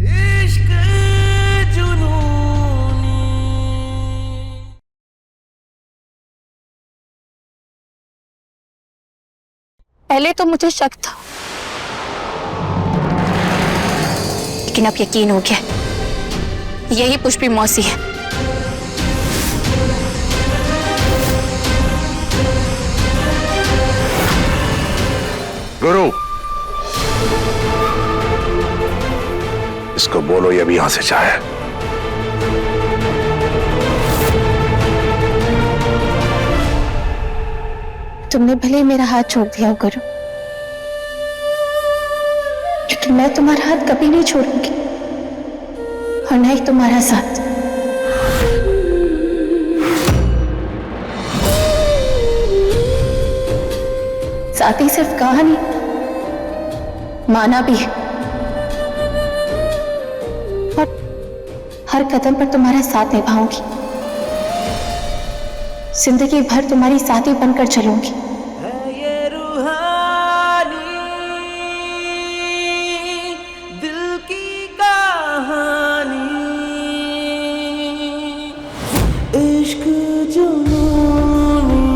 इश्क जुनूनी। पहले तो मुझे शक था, लेकिन अब यकीन हो गया, यही पुष्पी मौसी है। गुरु, इसको बोलो ये भी यहां से जाए। तुमने भले ही मेरा हाथ छोड़ दिया हो गुरु, लेकिन मैं तुम्हारा हाथ कभी नहीं छोड़ूंगी, और न ही तुम्हारा साथ। साथ ही सिर्फ कहा नहीं, माना भी है, और हर कदम पर तुम्हारा साथ निभाऊंगी, जिंदगी भर तुम्हारी साथी बनकर चलूंगी। ये रूहानी दिल की कहानी, इश्क जुनूनी,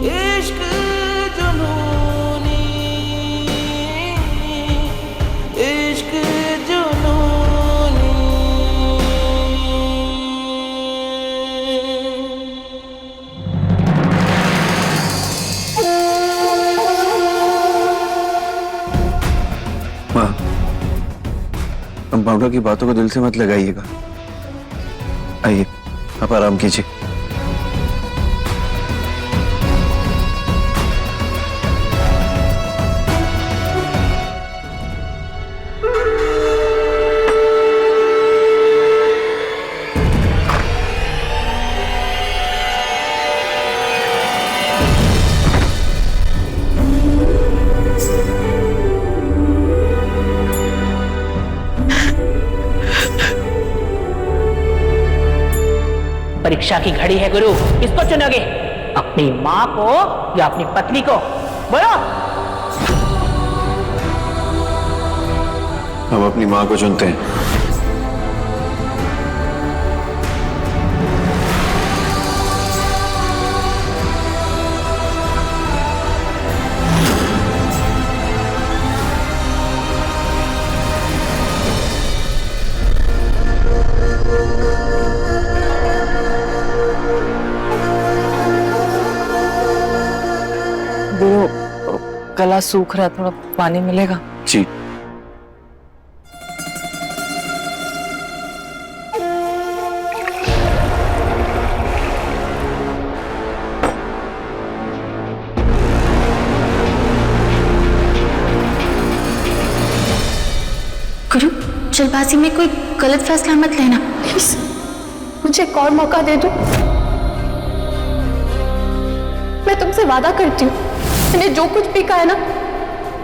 इश्क जुनूनी, इश्क जुनूनी। माँ, हम भावना की बातों को दिल से मत लगाइएगा। आइए, आप आराम कीजिए। परीक्षा की घड़ी है गुरु, किसको चुनोगे? अपनी माँ को या अपनी पत्नी को? बोलो। हम अपनी माँ को चुनते हैं। गुरु, गला सूख रहा है, थोड़ा पानी मिलेगा? जी। गुरु, जल्दबाजी में कोई गलत फैसला मत लेना प्लीज, मुझे एक और मौका दे दो। मैं तुमसे वादा करती हूँ, मैंने जो कुछ भी कहा है ना,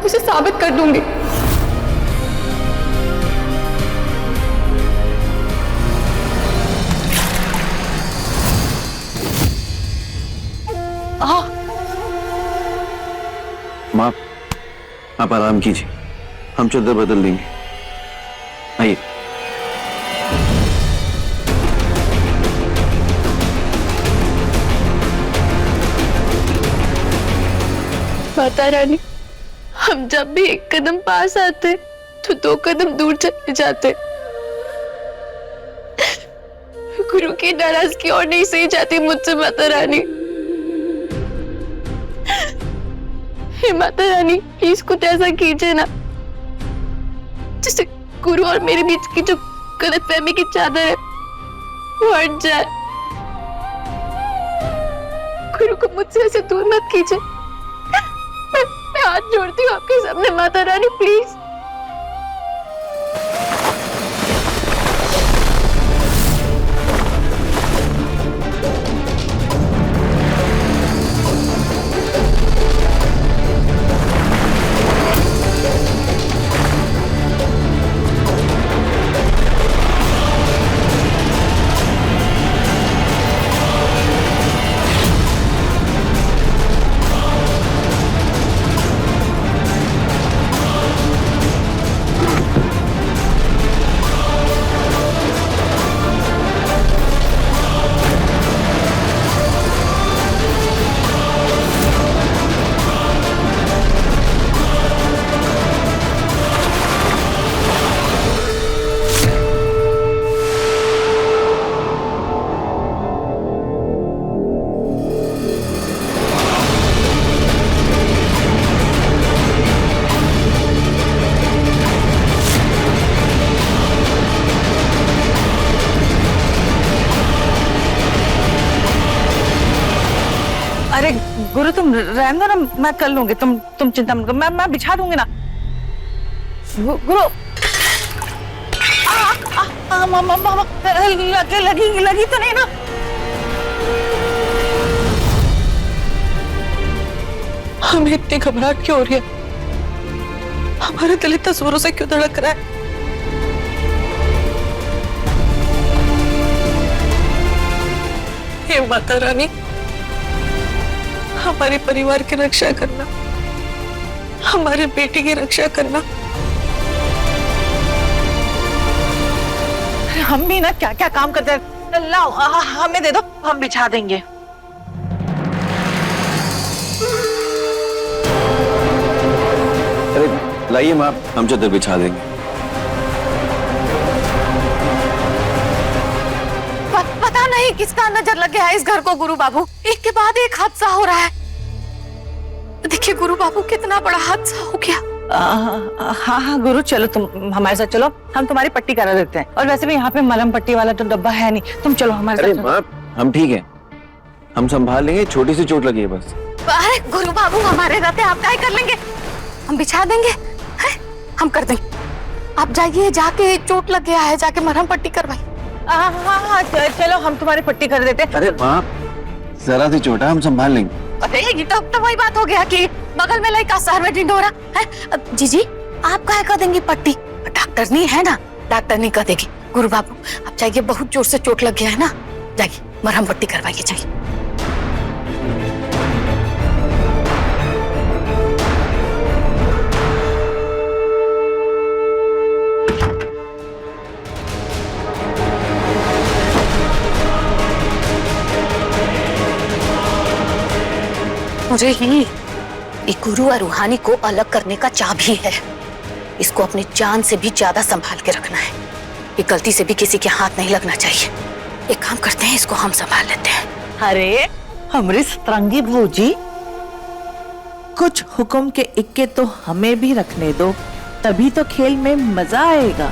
उसे साबित कर दूंगी। माँ, आप आराम कीजिए, हम चद्दर बदल देंगे। आइए। माता रानी, हम जब भी एक कदम पास आते तो दो कदम दूर चले जाते। गुरु की नाराजगी और नहीं सही जाती मुझसे माता रानी। हे माता रानी, प्लीज कुछ ऐसा कीजिए ना जिससे गुरु और मेरे बीच की जो गलतफहमी की चादर है वो हट जाए। गुरु को मुझसे ऐसे दूर मत कीजिए। मैं हाथ जोड़ती हूँ आपके सामने माता रानी, प्लीज। गुरु तुम रहने दो ना, मैं कर लूंगी, तुम चिंता मत करो, मैं बिछा दूंगी ना। गुरु लगी तो नहीं ना? हमें इतनी घबराहट क्यों हो रही है? हमारे दिल इतना जोरों से क्यों धड़क रहा है? हे माता रानी, हमारे परिवार की रक्षा करना, हमारे बेटे की रक्षा करना। हम भी ना क्या क्या काम करते हैं। लाओ हमें दे दो, हम बिछा देंगे। अरे लाइए माँ, हम चादर बिछा देंगे। पता नहीं किसका नजर लग गया है इस घर को गुरु बाबू, एक के बाद एक हादसा हो रहा है। देखिए गुरु बाबू, कितना बड़ा हादसा हो गया। हाँ गुरु, चलो तुम हमारे साथ चलो, हम तुम्हारी पट्टी करा देते हैं। और वैसे भी यहाँ पे मलहम पट्टी वाला तो डब्बा है नहीं, तुम चलो हमारे साथ। अरे माँ, हम ठीक हैं, हम संभाल लेंगे, छोटी सी चोट लगी है बस। अरे गुरु बाबू, हमारे रहते आप क्या कर लेंगे, हम बिछा देंगे, हम कर देंगे। आप जाइए, जाके चोट लग गया है, जाके मरहम पट्टी करवाई। हाँ चलो, हम तुम्हारी पट्टी कर देते। अरे माँ, जरा सी चोट है, हम संभाल लेंगे। अरे ये तो वही बात हो गया कि बगल में लड़का सर में ढिंढोरा है। जीजी आप क्या कर देंगी पट्टी? डॉक्टर नहीं है ना, डॉक्टर नहीं कर देगी। गुरु बाबू आप जाइए, बहुत जोर से चोट लग गया है ना, जाइए मरहम पट्टी करवाइए, जाइए। मुझे ही एक गुरु और रूहानी को अलग करने का चाह भी है। इसको अपनी जान से भी ज्यादा संभाल के रखना है। ये गलती से भी किसी के हाथ नहीं लगना चाहिए। एक काम करते हैं, इसको हम संभाल लेते हैं। अरे हमारी सतरंगी भौजी, कुछ हुक्म के इक्के तो हमें भी रखने दो, तभी तो खेल में मजा आएगा।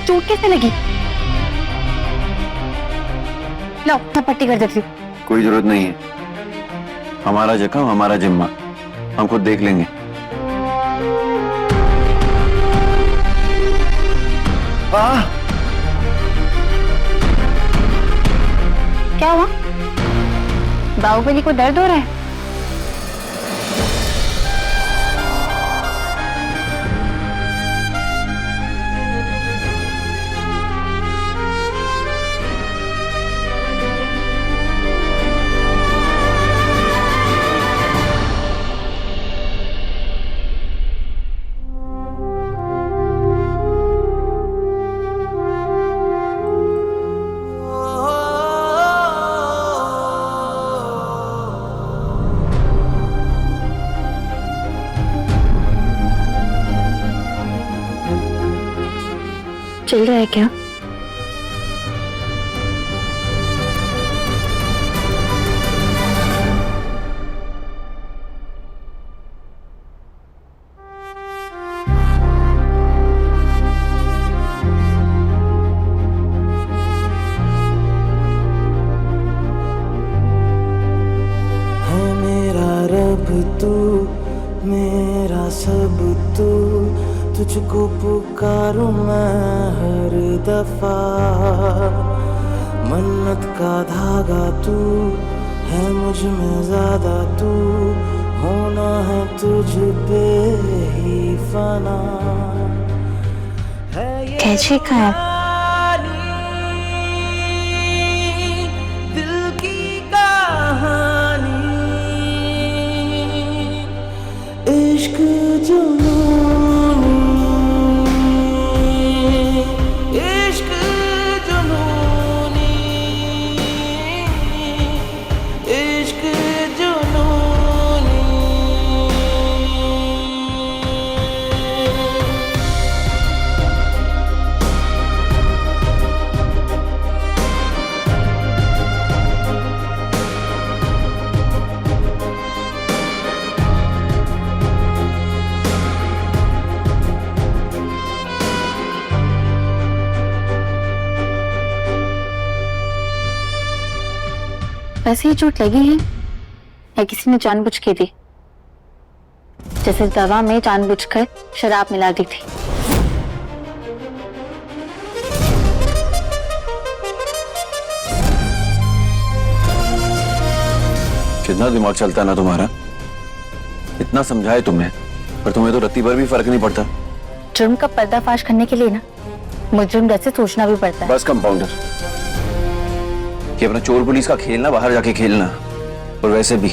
चोट कैसे लगी? लो मैं पट्टी कर देती हूँ। कोई जरूरत नहीं है, हमारा जख्म हमारा जिम्मा, हम खुद देख लेंगे। क्या हुआ? बाहुबली को दर्द हो रहा है? चल रहा है क्या? है मेरा रब तू, मेरा सब तू, तुझको पुकारूं मैं हर दफा। मन्नत का धागा तू है, मुझ में ज्यादा तू होना है तुझ पे ही फना है ये कैसे कहा दिल की कहानी इश्क जुनूनी इश्क जुनूनी इश्क जुनूनी वैसे ही चोट लगी है या किसी ने जानबूझ के दी, जैसे दवा में जानबूझकर शराब मिला दी थी। कितना दिमाग चलता है ना तुम्हारा। इतना समझाए तुम्हें, पर तुम्हें तो रत्ती भर भी फर्क नहीं पड़ता। जुर्म का पर्दाफाश करने के लिए ना मुजरिम जैसे सोचना भी पड़ता है। बस कंपाउंडर, कि अपना चोर पुलिस का खेलना बाहर जाके खेलना। और वैसे भी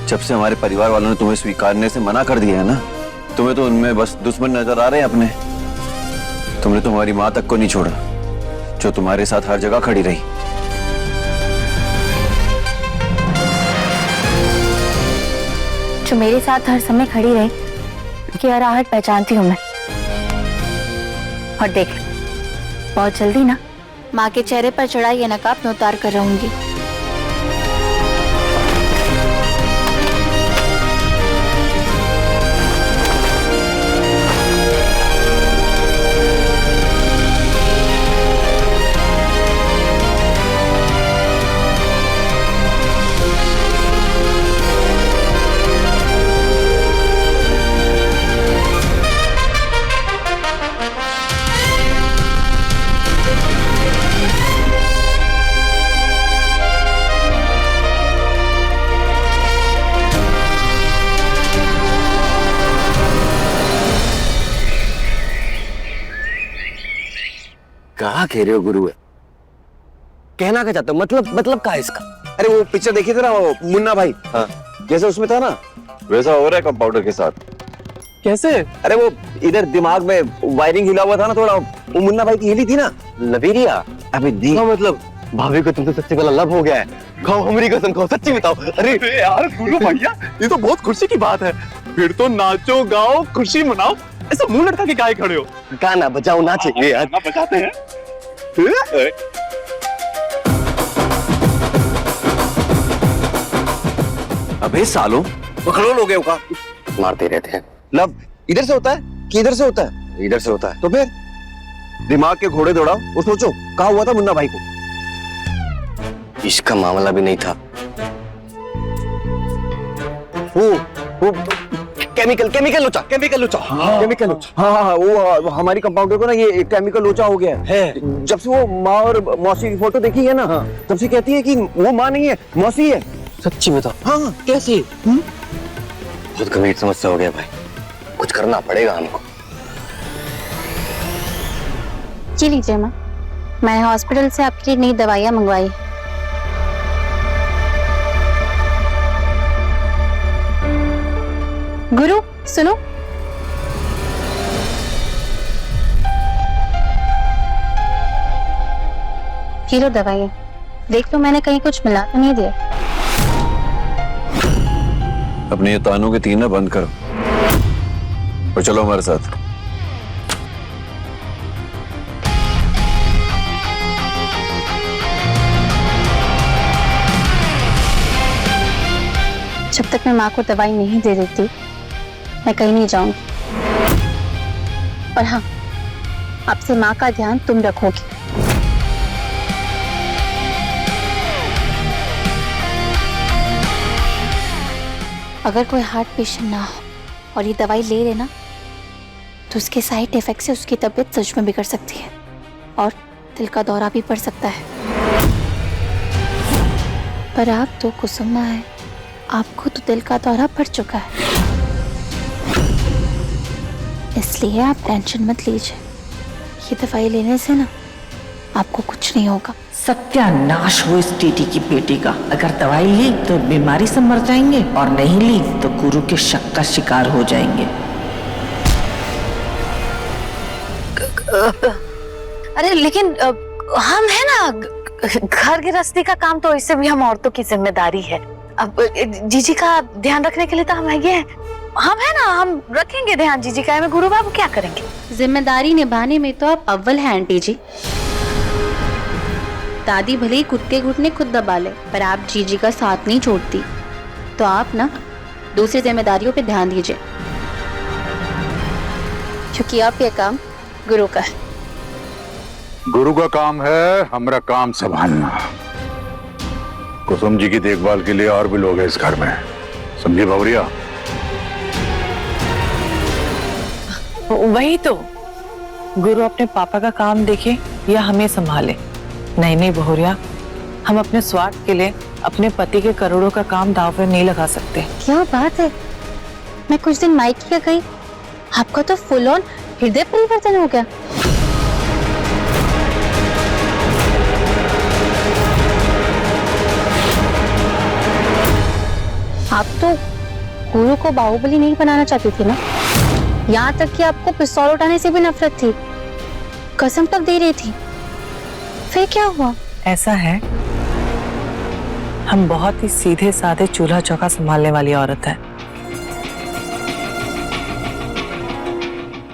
जब से हमारे परिवार वालों ने तुम्हें स्वीकारने से मना कर दिया है ना, तुम्हें तो उनमें बस दुश्मन नजर आ रहे हैं अपने। तुमने तो हमारी माँ तक को नहीं छोड़ा, जो तुम्हारे साथ हर जगह खड़ी रही। जो मेरे साथ हर समय खड़ी रही, कि हर आहट पहचानती हूँ मैं। और देख, बहुत जल्दी ना माँ के चेहरे पर चढ़ा ये नकाब मैं उतार कर रहूंगी। कहा कह रहे हो गुरु है? कहना क्या चाहते हो? मतलब क्या है इसका? अरे वो पिक्चर देखी थी ना, वो मुन्ना भाई, हाँ, जैसे उसमें था ना, वैसा हो रहा है कंपाउंडर के साथ। कैसे? अरे वो इधर दिमाग में वायरिंग हिला हुआ था ना थोड़ा, वो मुन्ना भाई की हिली थी ना, लबीरिया? अभी दी। मतलब भाभी को तुमसे सच्ची वाला लब हो गया है। खाओ हमारी कसम खाओ, सच्ची बताओ। अरे यार गुरु भैया, ये तो बहुत खुशी की बात है। फिर तो नाचो गाओ खुशी मनाओ, ऐसा मुंह लटका के काहे खड़े हो? गाना बजाओ नाचेंगे यार। गाना बजाते हैं। अबे सालों, पकड़ो लोगे का मारते रहते हैं। लब इधर से होता है कि इधर से होता है? इधर से होता है। तो फिर दिमाग के घोड़े दौड़ाओ और सोचो कहाँ हुआ था मुन्ना भाई को। इसका मामला भी नहीं था। वो केमिकल लोचा। हाँ, वो हमारी कंपाउंडर को ना ये केमिकल लोचा हो गया है। जब से वो माँ और मौसी की फोटो देखी है ना, तब से कहती है कि वो माँ नहीं है, मौसी है। सच्ची बताओ। हाँ, कैसे? बहुत गंभीर समस्या हो गया भाई, कुछ करना पड़ेगा हमको। जी लीजिए माँ, मैंने हॉस्पिटल से आपके लिए नई दवाइयाँ मंगवाई। गुरु सुनो, ये लो दवाइयाँ, देख लो मैंने कहीं कुछ मिला तो नहीं दिया। अपने ये तानों के तीन ना बंद करो और चलो हमारे साथ। जब तक मैं माँ को दवाई नहीं दे देती मैं कहीं नहीं जाऊंगी। और हाँ, आपसे माँ का ध्यान तुम रखोगी। अगर कोई हार्ट पेशेंट ना हो और ये दवाई ले लेना तो उसके साइड इफेक्ट से उसकी तबीयत सच में बिगड़ सकती है और दिल का दौरा भी पड़ सकता है। पर आप तो कुसुमा है आपको तो दिल का दौरा पड़ चुका है, इसलिए आप टेंशन मत लीजिए। ये दवाई लेने से ना आपको कुछ नहीं होगा। सत्यानाश हो इस टीटी की बेटी का। अगर दवाई ली तो बीमारी से मर जाएंगे और नहीं ली तो गुरु के शक का शिकार हो जाएंगे। अरे लेकिन हम है ना, घर गृहस्थी का काम तो इससे भी हम औरतों की जिम्मेदारी है। अब जीजी का ध्यान रखने के लिए तो हम है, हम है ना, हम रखेंगे ध्यान जीजी का। में गुरु बाबू क्या करेंगे? जिम्मेदारी निभाने में तो आप अव्वल हैं आंटी जी। दादी भले ही खुद के घुटने खुद दबा ले, पर आप जीजी का साथ नहीं छोड़ती। तो आप ना दूसरी जिम्मेदारियों पे ध्यान दीजिए, क्योंकि आप ये काम गुरु का है। गुरु का काम है हमारा काम संभालना। कुसुम जी की देखभाल के लिए और भी लोग हैं इस घर में, समझे भवरिया? वही तो, गुरु अपने पापा का काम देखे या हमें संभाले। नहीं नहीं बहुरिया, हम अपने स्वार्थ के लिए अपने पति के करोड़ों का काम दांव पे नहीं लगा सकते। क्या बात है, मैं कुछ दिन मायके गई, आपका तो फुल ऑन हृदय परिवर्तन हो गया। आप तो गुरु को बाहुबली नहीं बनाना चाहती थी ना, यहाँ तक कि आपको पिस्तौल उठाने से भी नफरत थी, कसम तक दे रही थी। फिर क्या हुआ? ऐसा है, हम बहुत ही सीधे साधे चूल्हा चौका संभालने वाली औरत है।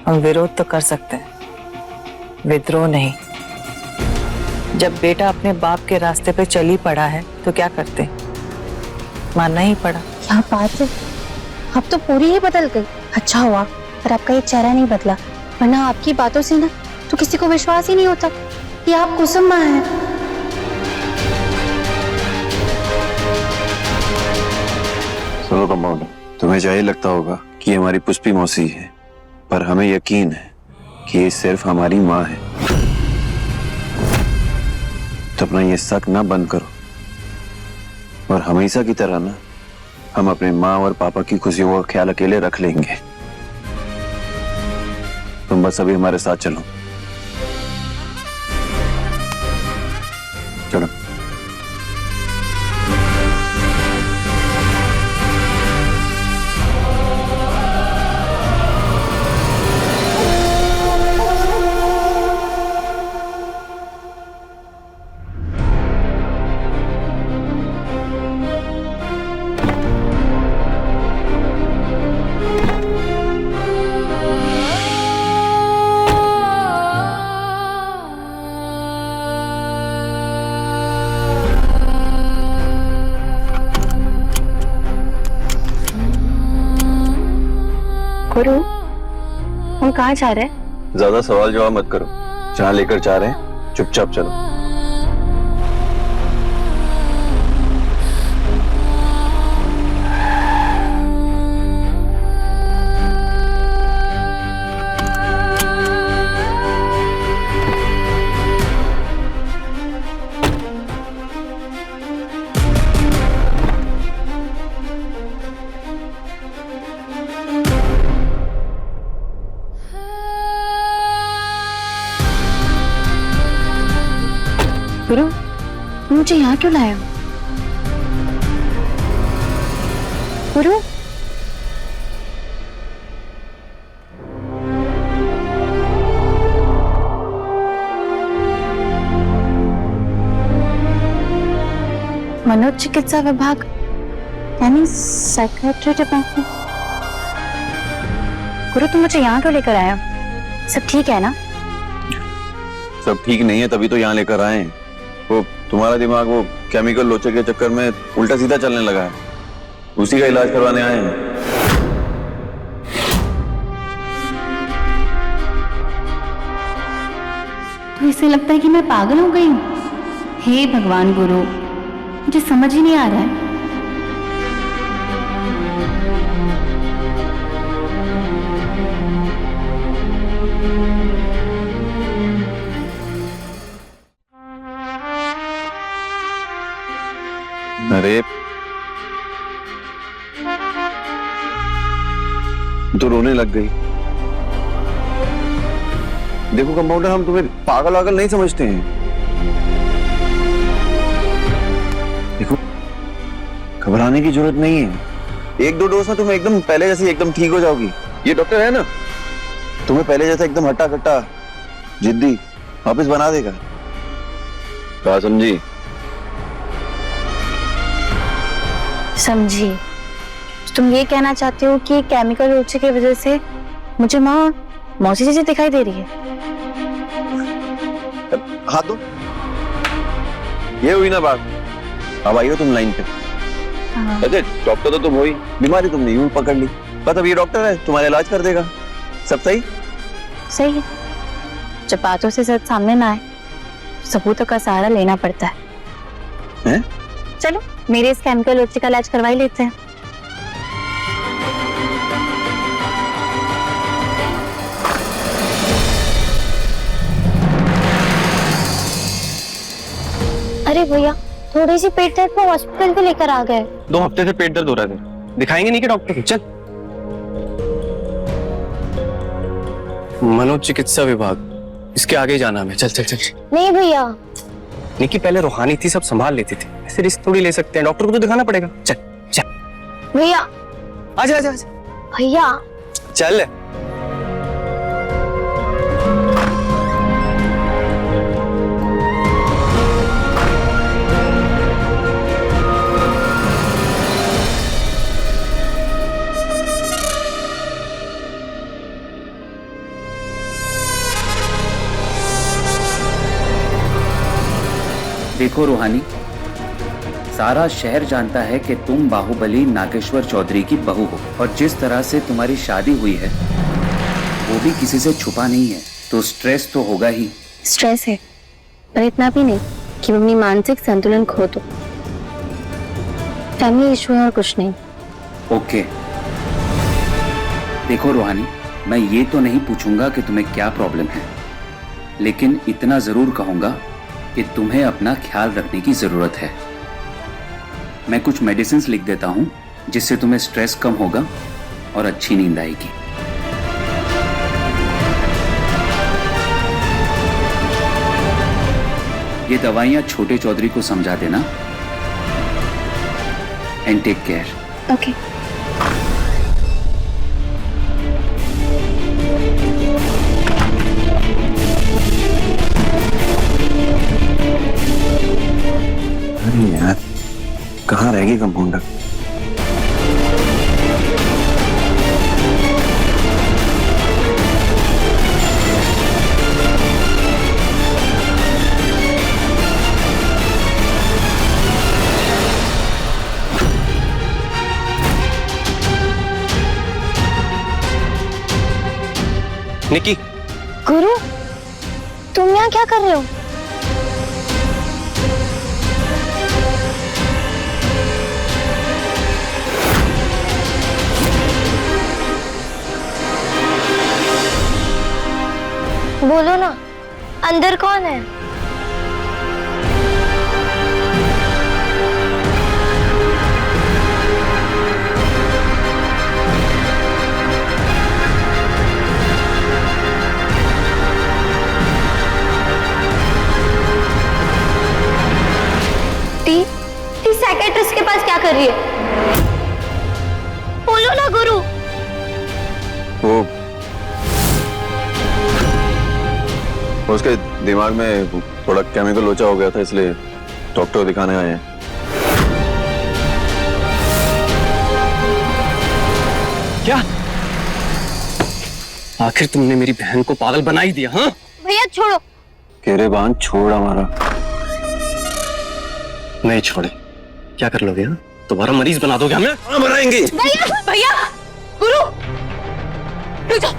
हम विरोध तो कर सकते हैं, विद्रोह नहीं। जब बेटा अपने बाप के रास्ते पे चली पड़ा है तो क्या करते? मानना ही पड़ा। क्या बात है, अब तो पूरी ही बदल गई। अच्छा हुआ पर आपका ये चेहरा नहीं बदला, वरना आपकी बातों से ना तो किसी को विश्वास ही नहीं होता कि आप कुसुम माँ हैं। सुनो कंपाउंडर, तुम्हें चाहिए लगता होगा कि ये हमारी पुष्पी मौसी है, पर हमें यकीन है कि ये सिर्फ हमारी माँ है। तो अपना ये शक ना बंद करो, और हमेशा की तरह ना हम अपने माँ और पापा की खुशियों का ख्याल अकेले रख लेंगे। तुम बस अभी हमारे साथ चलो। चलो। गुरु, हम कहाँ जा रहे हैं? ज्यादा सवाल जवाब मत करो, जहाँ लेकर जा रहे हैं चुपचाप चलो। गुरु, मुझे यहाँ क्यों लाया? गुरु, मनोचिकित्सा विभाग यानी साइकेट्री डिपार्टमेंट। गुरु, तुम मुझे यहाँ क्यों लेकर आया? सब ठीक है ना? सब ठीक नहीं है तभी तो यहाँ लेकर आए हैं। वो तुम्हारा दिमाग वो केमिकल लोचे के चक्कर में उल्टा सीधा चलने लगा है, उसी का इलाज करवाने आए हैं। तो इसे लगता है कि मैं पागल हो गई हूँ। हे भगवान गुरु, मुझे समझ ही नहीं आ रहा है। अरे रोने लग गई। देखो कंपाउंडर, हम तुम्हें पागल वागल नहीं समझते हैं। देखो, घबराने की जरूरत नहीं है। 1-2 डोज में तुम एकदम पहले जैसी एकदम ठीक हो जाओगी। ये डॉक्टर है ना, तुम्हें पहले जैसा एकदम हट्टा कट्टा जिद्दी वापस बना देगा। क्या समझी? समझी। तुम ये कहना चाहते हो कि केमिकल रोचे की वजह से मुझे माँ मौसी जैसी दिखाई दे रही है? हाथ दो। ये हुई ना बात। अब आई हो तुम लाइन पे। अच्छा, डॉक्टर तो तुम हो ही, बीमारी तुमने यूं पकड़ ली। बस अब ये डॉक्टर है, तुम्हारा इलाज कर देगा। सब सही? सही है। जब बातों से सच सामने ना आए, सबूतों का सहारा लेना पड़ता है। हैं? चलो मेरे इस केमिकल रोचे का इलाज करवा ही लेते हैं। अरे भैया, थोड़ी सी पेट दर्द में हॉस्पिटल भी लेकर आ गए। 2 हफ्ते से पेट दर्द हो रहा है, दिखाएंगे नहीं कि डॉक्टर को? चल। मनोचिकित्सा विभाग, इसके आगे जाना हमें। चल चल चल। नहीं भैया। निकी पहले रूहानी थी, सब संभाल लेती थी, ऐसे रिस्क थोड़ी ले सकते हैं। डॉक्टर को तो दिखाना पड़ेगा। चल चल। भैया आजा आजा आजा। भैया चल। देखो रूहानी, सारा शहर जानता है कि तुम बाहुबली नागेश्वर चौधरी की बहू हो, और जिस तरह से तुम्हारी शादी हुई है वो भी किसी से छुपा नहीं है, तो स्ट्रेस तो होगा ही। स्ट्रेस है, पर इतना भी नहीं कि मैं अपनी मानसिक संतुलन खो दूं। फैमिली इशू है और कुछ नहीं। ओके। देखो रूहानी, मैं ये तो नहीं पूछूंगा कि तुम्हें क्या प्रॉब्लम है, लेकिन इतना जरूर कहूंगा कि तुम्हें अपना ख्याल रखने की जरूरत है। मैं कुछ मेडिसिन्स लिख देता हूं जिससे तुम्हें स्ट्रेस कम होगा और अच्छी नींद आएगी। ये दवाइयां छोटे चौधरी को समझा देना। And take care. ओके। अरे यार, कहाँ रह गई कंपाउंडर? निकी। गुरु, तुम यहाँ क्या कर रहे हो? बोलो ना, अंदर कौन है? साइकियाट्रिस्ट के पास क्या कर रही है? बोलो ना गुरु। उसके दिमाग में थोड़ा केमिकल लोचा हो गया था, इसलिए डॉक्टर को दिखाने आए हैं। क्या? आखिर तुमने मेरी बहन को पागल बना ही दिया। हाँ भैया छोड़ो। केरे बांध, छोड़ हमारा। नहीं छोड़े। क्या कर लोगे? हाँ, दोबारा मरीज बना दोगे हमें? हाँ, मराएंगे। भैया भैया, गुरु रुक जाओ।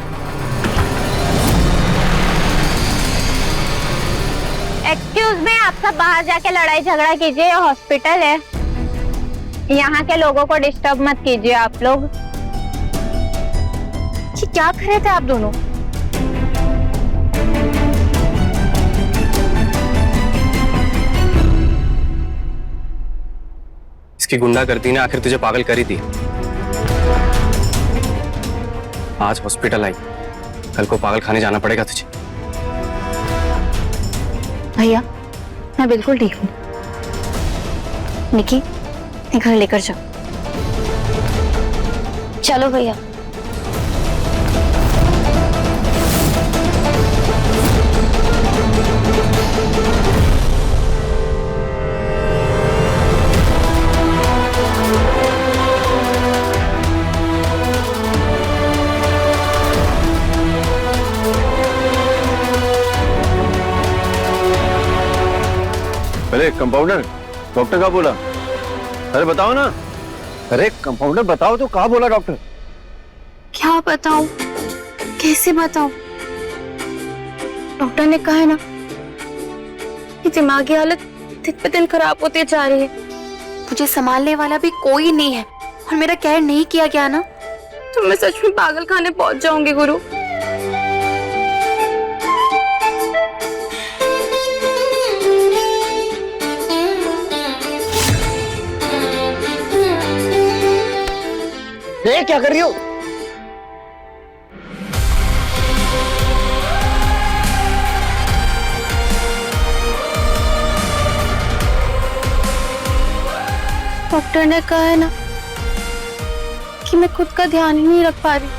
एक्सक्यूज मी, आप सब बाहर जाके लड़ाई झगड़ा कीजिए, हॉस्पिटल है, यहाँ के लोगों को डिस्टर्ब मत कीजिए आप लोग। ये क्या कर रहे थे आप दोनों? इसकी गुंडागर्दी ने आखिर तुझे पागल कर ही दी। आज हॉस्पिटल आई, कल को पागल खाने जाना पड़ेगा तुझे। भैया मैं बिल्कुल ठीक हूँ। निकी घर लेकर जाओ। चलो भैया। अरे कंपाउंडर, डॉक्टर का बोला? अरे बताओ ना। अरे कंपाउंडर बताओ तो, कहा बोला डॉक्टर? क्या बताऊं, कैसे बताऊं? डॉक्टर ने कहा है ना कि दिमागी हालत दिन पे दिन खराब होती जा रही है। मुझे संभालने वाला भी कोई नहीं है और मेरा केयर नहीं किया गया ना तो मैं सच में पागल खाने पहुंच जाऊंगी गुरु। क्या कर रही हो? डॉक्टर ने कहा है ना कि मैं खुद का ध्यान ही नहीं रख पा रही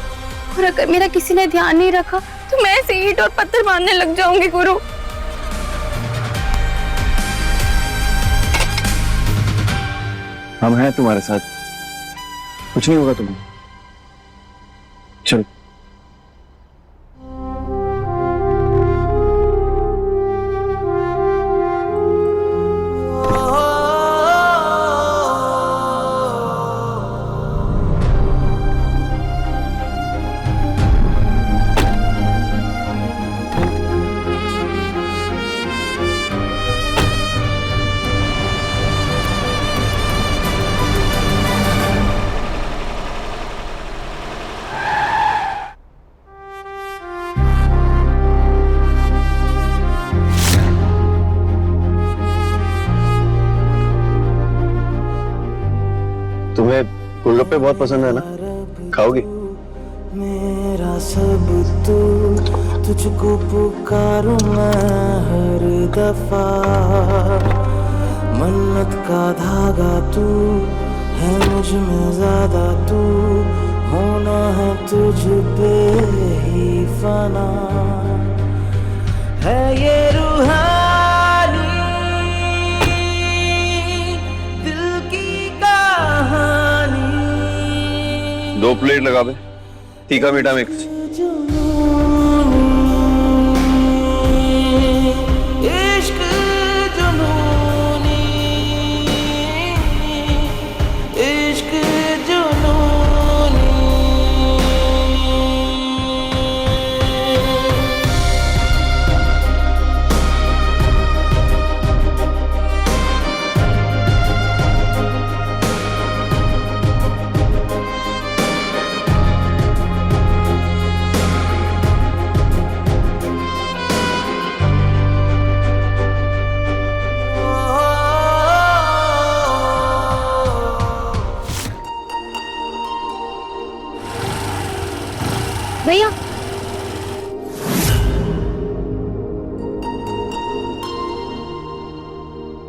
और अगर मेरा किसी ने ध्यान नहीं रखा तो मैं ऐसे ईंट और पत्थर मारने लग जाऊंगी गुरु। हम हैं तुम्हारे साथ, कुछ नहीं होगा तुम्हें। चलो। तुम्हें गोलगप्पे बहुत पसंद है ना, खाओगी? मेरा सब तू, तुझको पुकारूं मैं हर दफा। मन्नत का धागा तू है, मुझ में ज्यादा तू, होना है तुझ पे ही फना। है ये रूहानी दिल की कहानी। 2 प्लेट लगा बे, तीखा मीठा मिक्स। इश्क जुनूनी, इश्क जुनूनी। भैया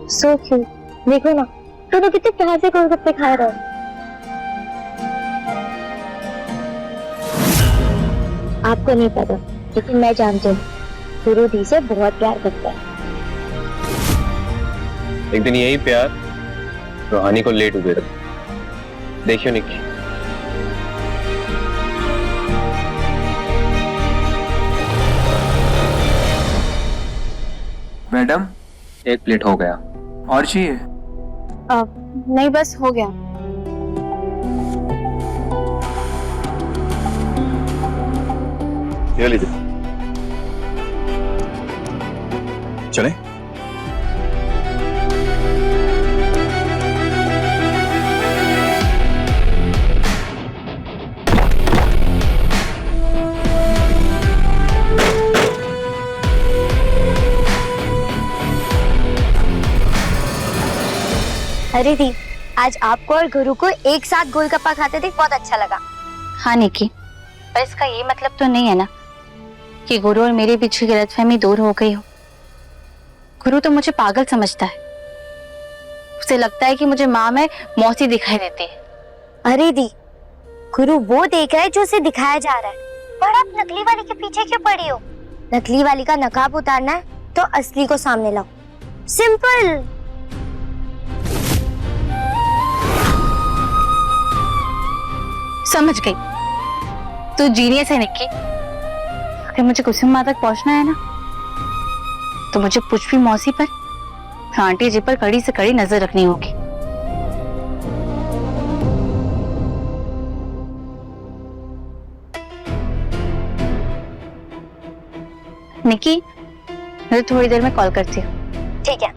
सो क्यूट, देखो ना दोनों कितने प्यार से गोलगप्पे खा रहे हैं। आपको नहीं पता लेकिन मैं जानती हूँ गुरु दी से बहुत प्यार करता है। एक दिन यही प्यार रूहानी को लेट हुए रखा। देखियो निकी, मैडम 1 प्लेट हो गया, और चाहिए? नहीं बस हो गया। ये लीजिए। चलें? अरे दी, आज आपको और गुरु को एक साथ गोलगप्पा खाते देख बहुत अच्छा लगा। हाँ निकी, पर इसका ये मतलब तो नहीं है ना कि गुरु और मेरे बीच की गलतफहमी दूर हो गई हो। गुरु तो मुझे पागल समझता है। उसे लगता है कि मुझे माँ में मौसी दिखाई देती है। अरे दी, गुरु वो देख रहा है जो उसे दिखाया जा रहा है, और आप नकली वाली के पीछे क्यों पड़ी हो? नकली वाली का नकाब उतारना है तो असली को सामने लाओ, सिंपल। समझ गई, तू जीनियस है निक्की। अगर मुझे कुसुम माँ तक पहुंचना है ना, तो मुझे पुष्पी मौसी पर, आंटी जी पर कड़ी से कड़ी नजर रखनी होगी। निक्की, मैं थोड़ी देर में कॉल करती हूँ। ठीक है।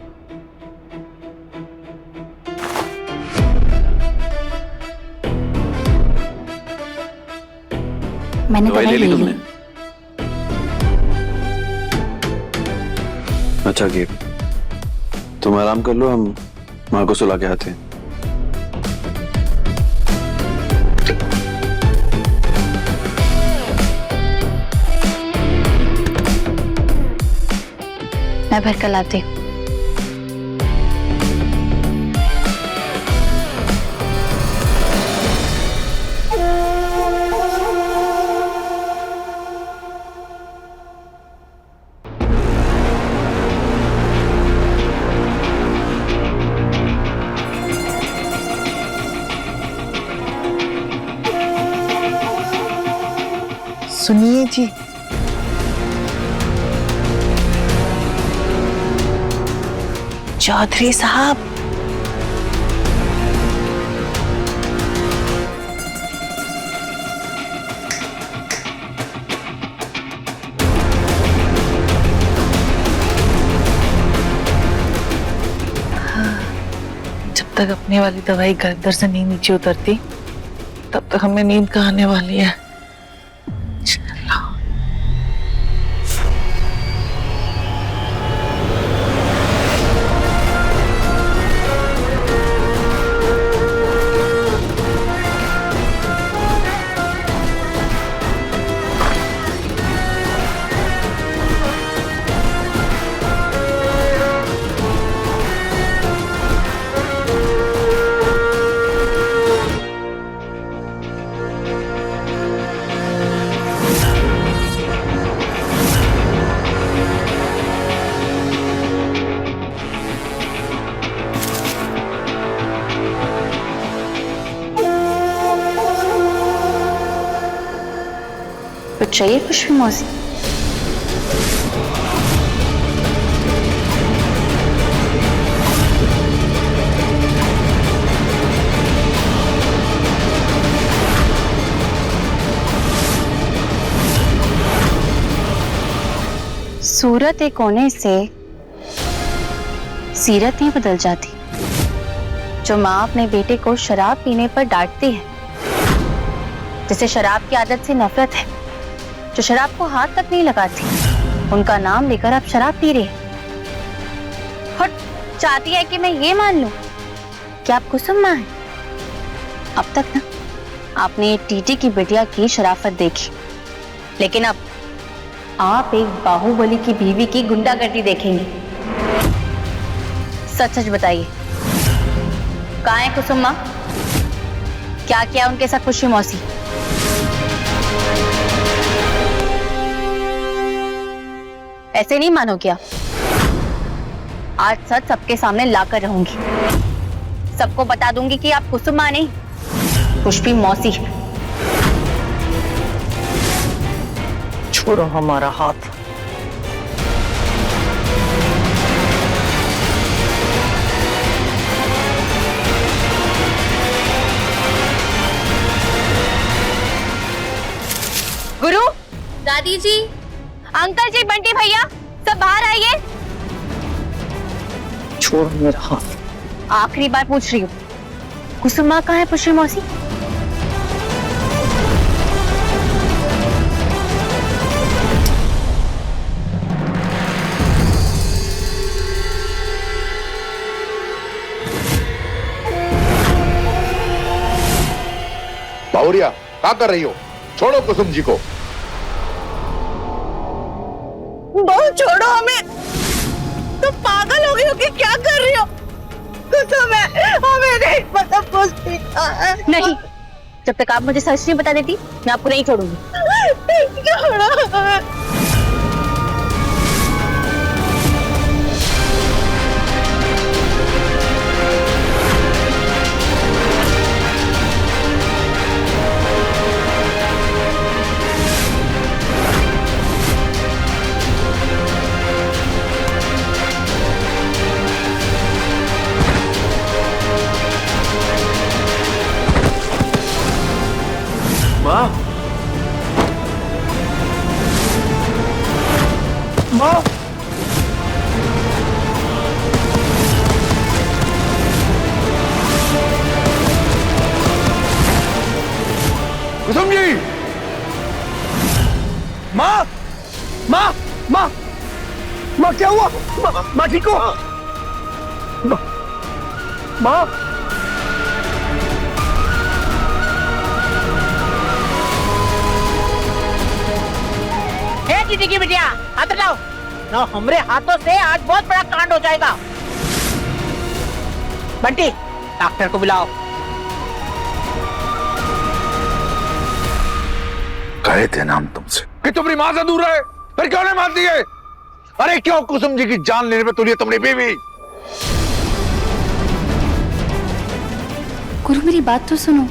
मैंने दवाई ले ली तुमने? अच्छा कि तुम आराम कर लो, हम माँ को सुला के आते हैं। मैं भर कर लाती हूँ। सुनिए जी, चौधरी साहब, जब तक अपने वाली दवाई गर्दन से नहीं नीचे उतरती तब तक हमें नींद कहाँ आने वाली है। कुछ चाहिए पुष्पी मौसी? सूरत एक होने से सीरत नहीं बदल जाती। जो माँ अपने बेटे को शराब पीने पर डांटती है, जिसे शराब की आदत से नफरत है, जो शराब को हाथ तक नहीं लगाती, उनका नाम लेकर आप शराब पी रहे हैं और चाहती है कि मैं ये मान लूं कि आप कुसुम माँ हैं। अब तक ना आपने टीटी की बिटिया की शराफत देखी, लेकिन अब आप एक बाहुबली की बीवी की गुंडागर्दी देखेंगे। सच सच बताइए, कहाँ है कुसुम माँ? क्या किया उनके साथ पुष्पी मौसी? ऐसे नहीं मानो क्या? आज सच सबके सामने लाकर रहूंगी, सबको बता दूंगी कि आप कुसुम माँ नहीं, पुष्पी मौसी। छोड़ो हमारा हाथ। गुरु, दादी जी, अंकल जी, बंटी भैया, सब बाहर आइए। छोड़ो मेरा हाथ। आखिरी बार पूछ रही हूँ, कुसुम माँ कहाँ है पुष्पी मौसी? बावरिया, क्या कर रही हो? छोड़ो कुसुम जी को। बहू छोड़ो हमें, तुम पागल हो गई हो कि क्या कर रही हो? कुसुम है, हमें नहीं पता कुछ भी। नहीं, जब तक आप मुझे सच नहीं बता देती मैं आपको नहीं छोड़ूंगी। छोड़ो हमें। माँ, माँ, कुसुम जी, माँ, माँ, माँ, माँ क्या हुआ? माँ ठीक हो? माँ, दीदी की बिटिया हाथ हटाओ, ना हमारे हाथों से आज बहुत बड़ा कांड हो जाएगा। बंटी, डॉक्टर को बुलाओ। कहे थे ना हम तुमसे कि तुम्हारी मां से दूर रहे, फिर क्यों नहीं मानती है? अरे क्यों कुसुम जी की जान लेने पे तुली है तुम्हारी बीवी? गुरु मेरी बात तो सुनो।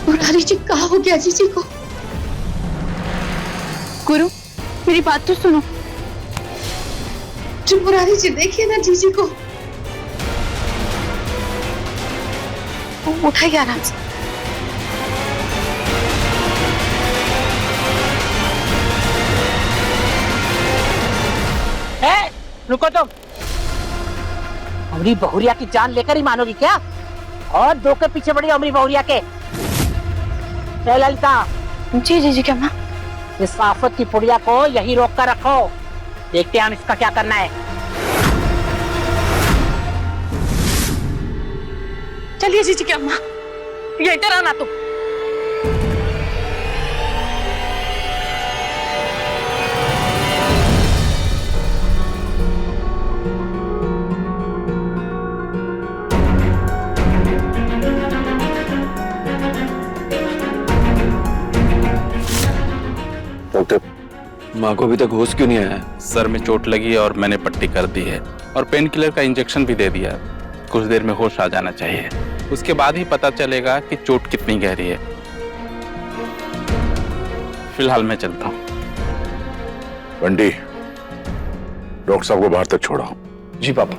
मुरारी जी कहाँ हो गया जीजी को? गुरु मेरी बात तो सुनो। मुरारी जी देखिए ना जीजी को। उठाइए आराम से। रुको तुम, हमारी बहुरिया की जान लेकर ही मानोगी क्या? और दो के पीछे बड़ी हमारी बहुरिया के। ललिता। जी जीजी क्या माँ? इस आफत की पुड़िया को यही रोक कर रखो, देखते हैं हम इसका क्या करना है। चलिए जीजी की अम्मा, ये इधर आना तुम। डॉक्टर, माँ को अभी तक होश क्यों नहीं आया? सर में चोट लगी है और मैंने पट्टी कर दी है और पेन किलर का इंजेक्शन भी दे दिया। कुछ देर में होश आ जाना चाहिए, उसके बाद ही पता चलेगा कि चोट कितनी गहरी है। फिलहाल मैं चलता हूँ। बंटी, डॉक्टर साहब को बाहर तक छोड़ो। जी पापा।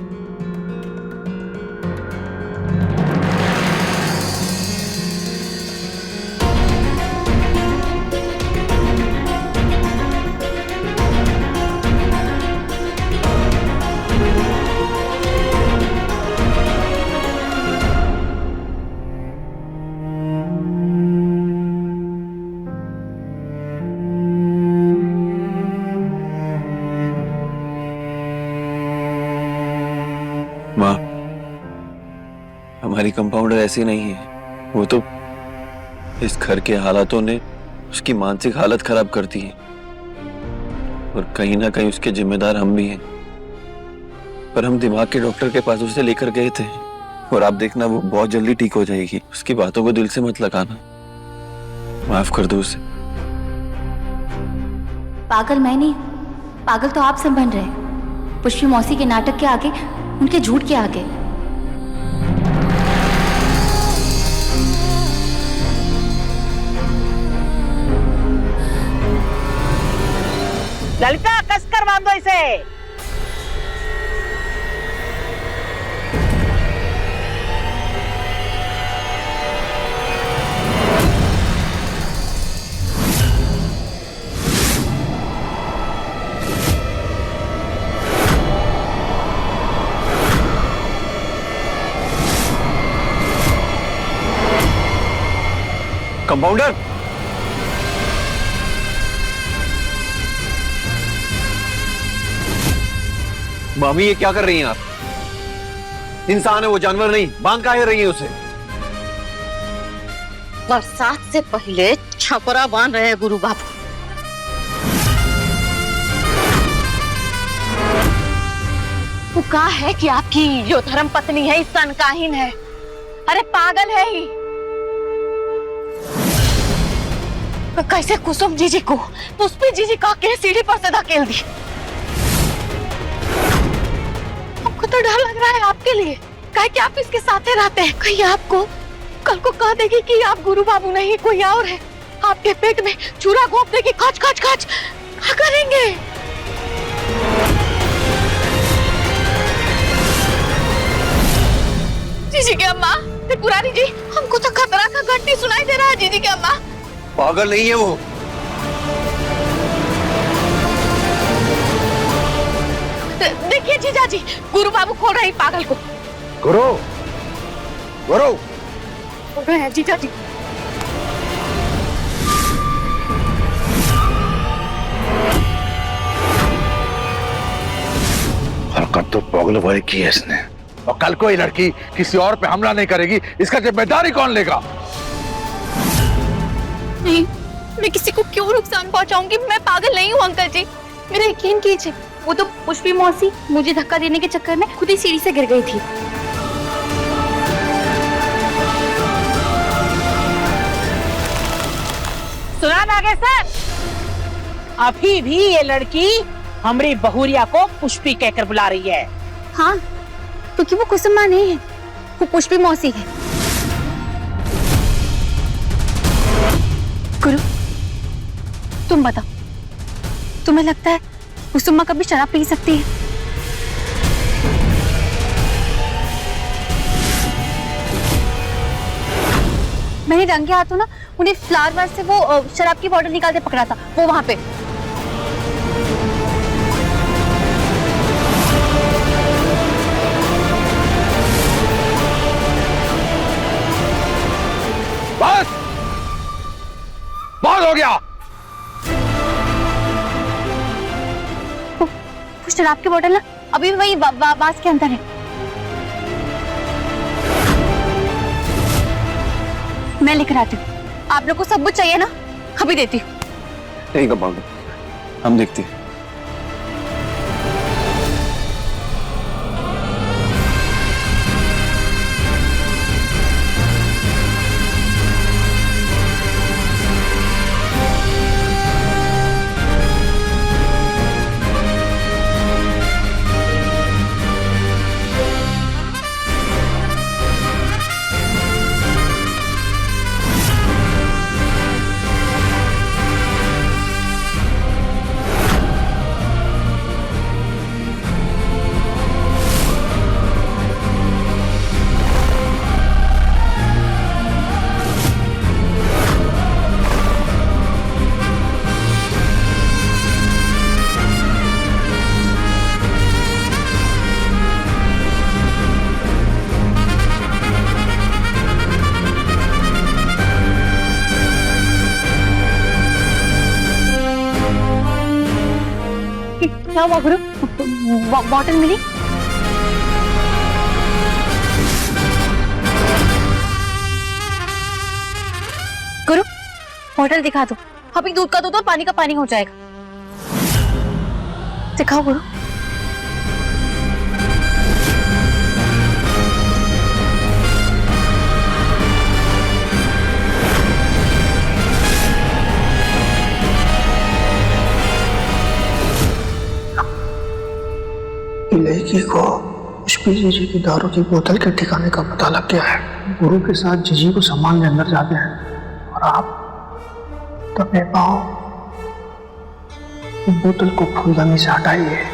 माँ, हमारी कंपाउंडर ऐसी नहीं है। वो तो इस घर के हालातों ने उसकी मानसिक हालत खराब कर दी है और कहीं ना कहीं उसके जिम्मेदार हम भी हैं। पर हम दिमाग के डॉक्टर के पास उसे लेकर गए थे और आप देखना वो बहुत जल्दी ठीक हो जाएगी। उसकी बातों को दिल से मत लगाना, माफ कर दो उसे। पागल मैं नहीं, पागल तो आप सब बन रहे हैं, पुष्पी मौसी के नाटक के आगे, उनके झूठ के आगे। ललिता, कसकर बांधो इसे। कंपाउंडर, मामी ये क्या कर रही हैं आप? इंसान है वो, जानवर नहीं। बांध काहे रही है उसे? बरसात से पहले छपरा बांध रहे हैं गुरु बाबू। वो कहा है कि आपकी जो धर्म पत्नी है सनकाहीन है। अरे पागल है ही। तो कैसे कुसुम जीजी को पुष्पी जीजी का के सीढ़ी पर से धकेल दी। हमको तो डर लग रहा है आपके लिए, कहे कि आप इसके साथ रहते हैं। कहीं आपको कल को कह देगी कि आप गुरु बाबू नहीं कोई और है। आपके पेट में चूरा घोंप देगी, खच खच खच। क्या करेंगे? जीजी की अम्मा, पुरानी जी, हमको तो खतरा का घंटी सुनाई दे रहा है। जीजी की अम्मा पागल नहीं है वो। देखिए जीजा जी, गुरु बाबू खोल रहे हैं पागल को। गुरु, गुरु खोल रहे हैं जीजा जी। हरकत तो पागल भाई की है इसने, और कल को ये लड़की किसी और पे हमला नहीं करेगी, इसका जिम्मेदारी कौन लेगा? नहीं, मैं किसी को क्यों नुकसान पहुंचाऊंगी? मैं पागल नहीं हूँ अंकल जी, मेरा यकीन कीजिए। वो तो पुष्पी मौसी मुझे धक्का देने के चक्कर में खुद ही सीढ़ी से गिर गई थी। सुना नागेश्वर, अभी भी ये लड़की हमारी बहुरिया को पुष्पी कहकर बुला रही है। हाँ, क्योंकि वो कुसुम माँ नहीं है, वो पुष्पी मौसी है। गुरु, तुम बताओ, तुम्हें लगता है कुसुम माँ कभी शराब पी सकती है? मैंने रंगे हाथों ना उन्हें फ्लावर वास से वो शराब की बॉटल निकालते पकड़ा था, वो वहां पे। बस बहुत हो गया। वो शराब की बोतल ना अभी भी वही बास के अंदर है। मैं लिख रहा हूँ, आप लोग को सबूत चाहिए ना? अभी देती हूँ। ठीक है बाबू, हम देखते हैं। क्या हुआ गुरु? बॉटल मिली? गुरु, बॉटल दिखा दो। अभी दूध का दूध और पानी का पानी हो जाएगा। दिखाओ गुरु। लड़की को पुष्पी जीजी की दारू की बोतल के ठिकाने का पता लग गया है। गुरु के साथ जीजी को सामान के अंदर जाते हैं और आप दबे पाओ बोतल को फूलदानी से हटाइए।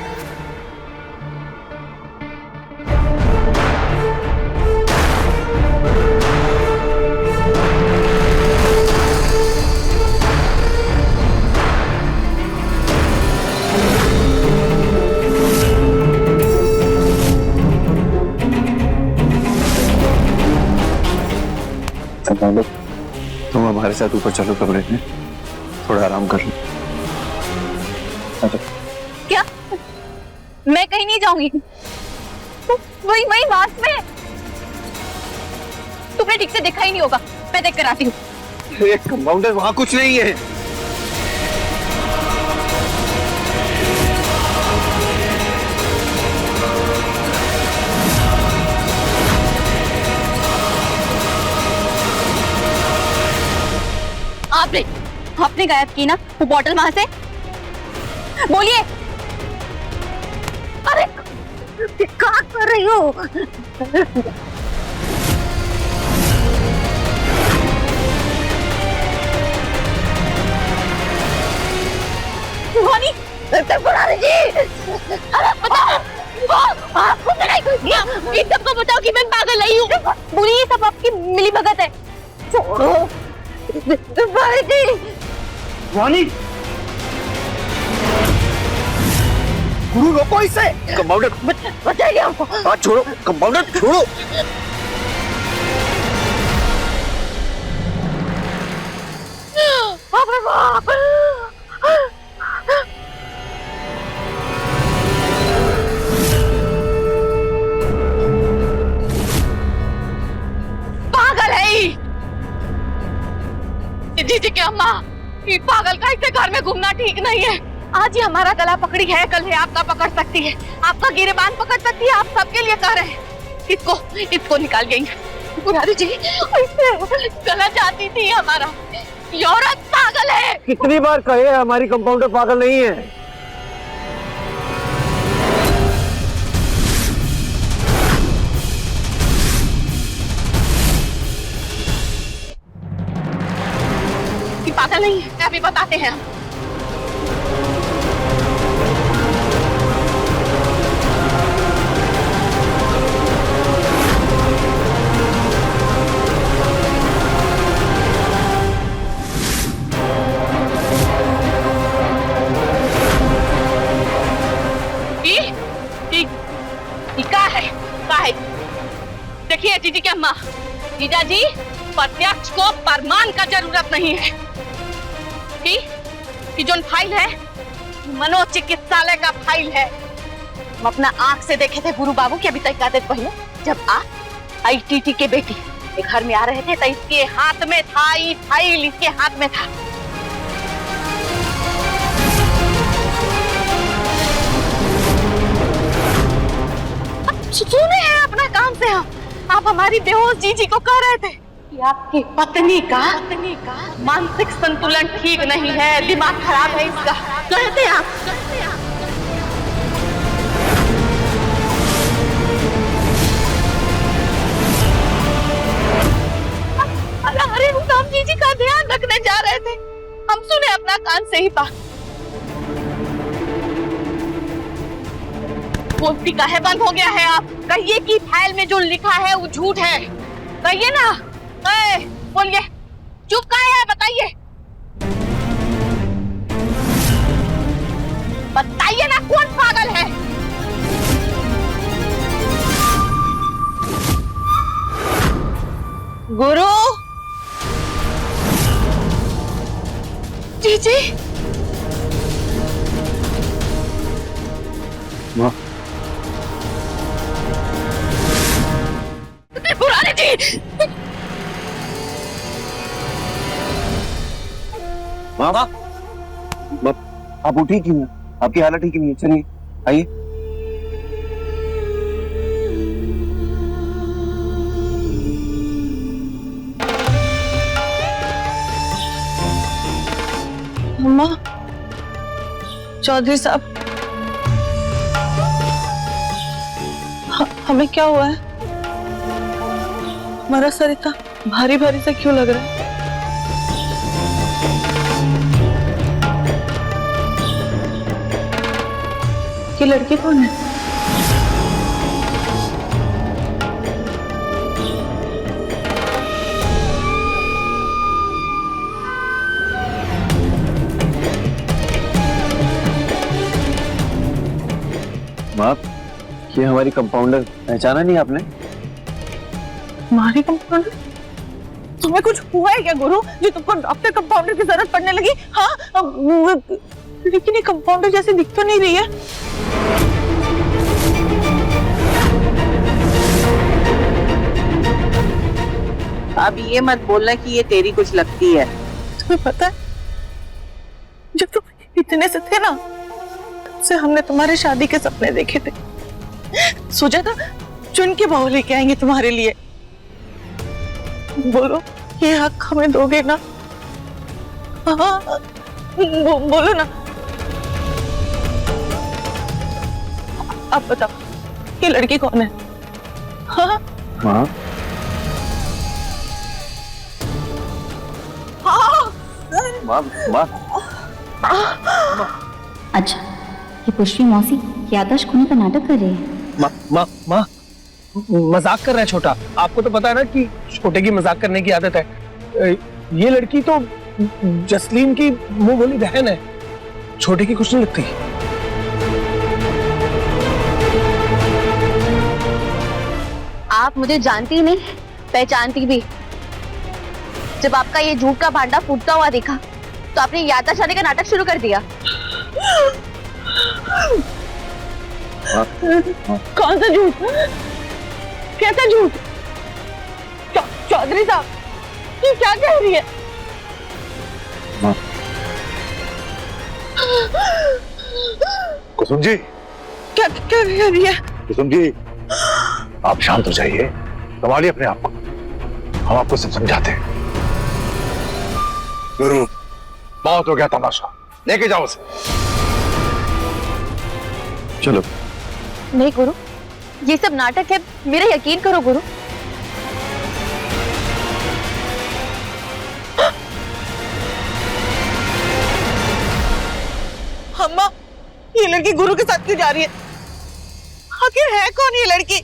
तुम हमारे साथ ऊपर चलो कमरे में, थोड़ा आराम कर लो। क्या? मैं कहीं नहीं जाऊंगी। वही वही बात में तुमने ठीक से देखा ही नहीं होगा, मैं देख कर आती हूँ। कंपाउंडर वहां कुछ नहीं है। आपने गायब की ना वो बॉटल वहां से, बोलिए। अरे क्या कर रही हो? जी, अरे बताओ, आपको नहीं कुछ किया? इन सबको बताओ कि मैं पागल नहीं हूँ। बोलिए, सब आपकी मिली भगत है। छोड़ो जी। वानी, गुरु रोको इसे। कंपाउंडर बताइए हमको। हाथ छोड़ो, कंपाउंडर छोड़ो। अरे बाप, पागल है जी की अम्मा। ये पागल का इसे घर में घूमना ठीक नहीं है। आज ही हमारा गला पकड़ी है, कल है आपका पकड़ सकती है, आपका गिरेबान पकड़ सकती है। आप सबके लिए कह रहे हैं। इसको निकाल गई पुरानी जी, गला चाहती थी हमारा। ये औरत पागल है। कितनी बार कहे हमारी कंपाउंडर पागल नहीं है। पागल नहीं है, अभी बताते हैं हम। देखिए जीजी की अम्मा, जीजा जी, प्रत्यक्ष को प्रमाण का जरूरत नहीं है कि जो फाइल है मनोचिकित्सालय का फाइल है। हम अपना आंख से देखे थे गुरु बाबू की अभी तक आदत पहले, जब आप आईटीटी के बेटी घर में आ रहे थे तो इसके हाथ में था, ये फाइल इसके हाथ में था। सुने हैं अपना काम से हम। आप हमारी बेहोश जीजी को कह रहे थे कि आपकी पत्नी का मानसिक संतुलन ठीक नहीं है, दिमाग खराब है इसका, कहते आप। अरे हम जीजी का ध्यान रखने जा रहे थे, हम सुने अपना कान से ही बात। बोलती काहे बंद हो गया है आप? कहिए कि फाइल में जो लिखा है वो झूठ है, कहिए ना। बोलिए, चुप काहे है? बताइए, बताइए ना, कौन पागल है? गुरु जीजी, माँ, पुराने जी, माँ, आप उठी क्यों? आपकी हालत ठीक नहीं है, चलिए आइए। अम्मा, चौधरी साहब, हमें क्या हुआ है? हमारा सर इतना भारी भारी सा क्यों लग रहा है? ये लड़की कौन है? माँ, ये हमारी कंपाउंडर, पहचाना नहीं आपने? हमारी कंपाउंडर? तुम्हें कुछ हुआ है क्या गुरु, जो तुमको डॉक्टर कंपाउंडर की जरूरत पड़ने लगी? हाँ, लेकिन ये कंपाउंडर जैसे दिख तो नहीं रही है। अब ये मत बोलना कि ये तेरी कुछ लगती है। तुम्हें पता है, जब तुम इतने से थे ना, तब से हमने तुम्हारे शादी के सपने देखे थे। सोचा था चुन के बहू लेके आएंगे तुम्हारे लिए। बोलो, ये हक हमें दोगे ना? हाँ, बोलो ना। अब बताओ, ये लड़की कौन है? हाँ? माँ, माँ, माँ। अच्छा, ये पुष्पी मौसी याददाश्त खोने का नाटक कर रही है। माँ मजाक कर रहा है छोटा। आपको तो पता है ना कि छोटे की मजाक करने की आदत है। ये लड़की तो जसलीन की मुंह बोली बहन है, छोटे की कुछ नहीं लगती। आप मुझे जानती ही नहीं, पहचानती भी। जब आपका ये झूठ का भांडा फूटता हुआ देखा तो आपने याददाश्त शादी का नाटक शुरू कर दिया। कौन सा झूठ? कैसा झूठ? चौधरी साहब, ये क्या कह रही है? कुसुम जी, क्या कह रही है? कुसुम जी, आप शांत हो जाइए, संभालिए अपने आप को, हम आपको सब समझाते हैं। गुरु, बहुत हो गया तमाशा, लेके जाओ उसे। चलो। नहीं गुरु, ये सब नाटक है, मेरा यकीन करो गुरु। अम्मा, ये लड़की गुरु के साथ क्यों जा रही है? आखिर है कौन ये लड़की?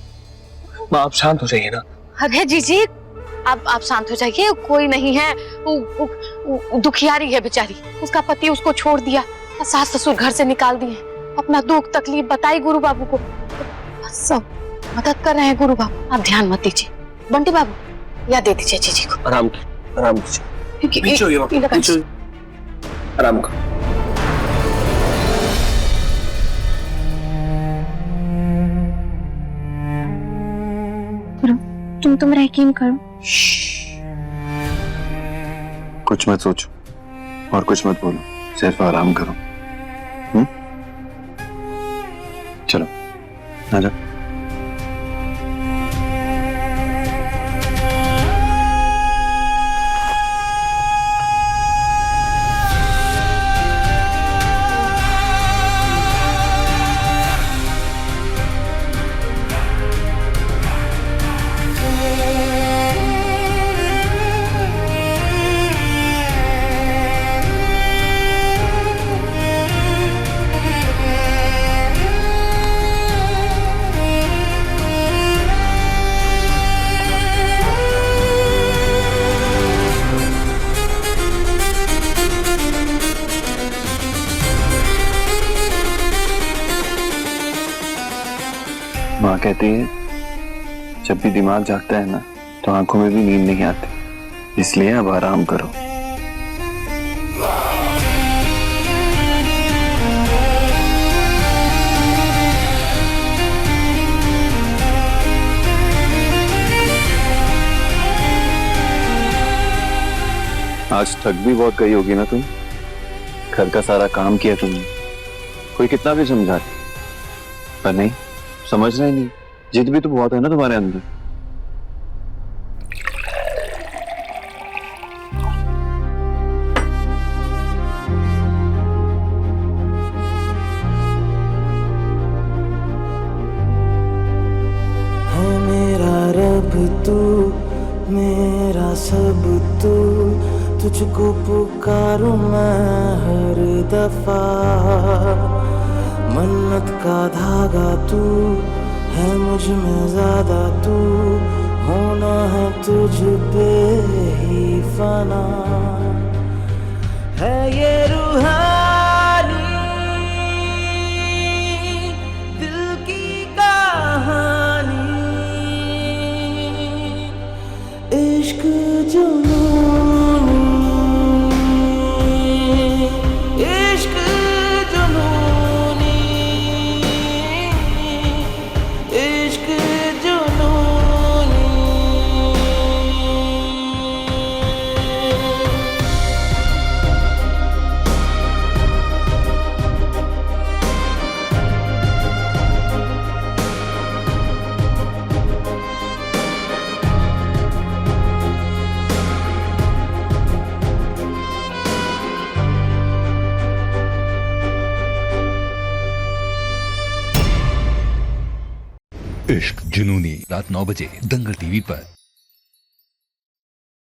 माँ आप शांत हो जाइए ना। अरे जीजी, आप शांत हो जाइए, कोई नहीं है। वो दुखियारी है बेचारी, उसका पति उसको छोड़ दिया, सास ससुर घर से निकाल दिए, अपना दुख तकलीफ बताई गुरु बाबू को, सब मदद कर रहे हैं गुरु बाबू। आप ध्यान मत दीजिए। बंटी बाबू, या दे दीजिए जीजी को। आराम कीजिए। आराम कर। तुम मेरा यकीन करो। कुछ मत सोचो और कुछ मत बोलो, सिर्फ आराम करो। चलो आ जाओ। माँ कहती है जब भी दिमाग जागता है ना तो आंखों में भी नींद नहीं आती, इसलिए अब आराम करो। आज थक भी बहुत गई होगी ना तुम, घर का सारा काम किया तुमने, कोई कितना भी समझा पर नहीं समझना ही नहीं। जिद भी तो बहुत है ना तुम्हारे अंदर। है मेरा रब तू, मेरा सब तू, तुझको पुकारूं मैं हर दफा। मन्नत का धागा तू है, मुझ में ज्यादा तू, होना है तुझ पे ही फना। है ये रूहानी दिल की कहानी, इश्क जुनूनी, इश्क जुनूनी, इश्क जुनूनी। इश्क जुनूनी रात 9 बजे दंगल टीवी पर।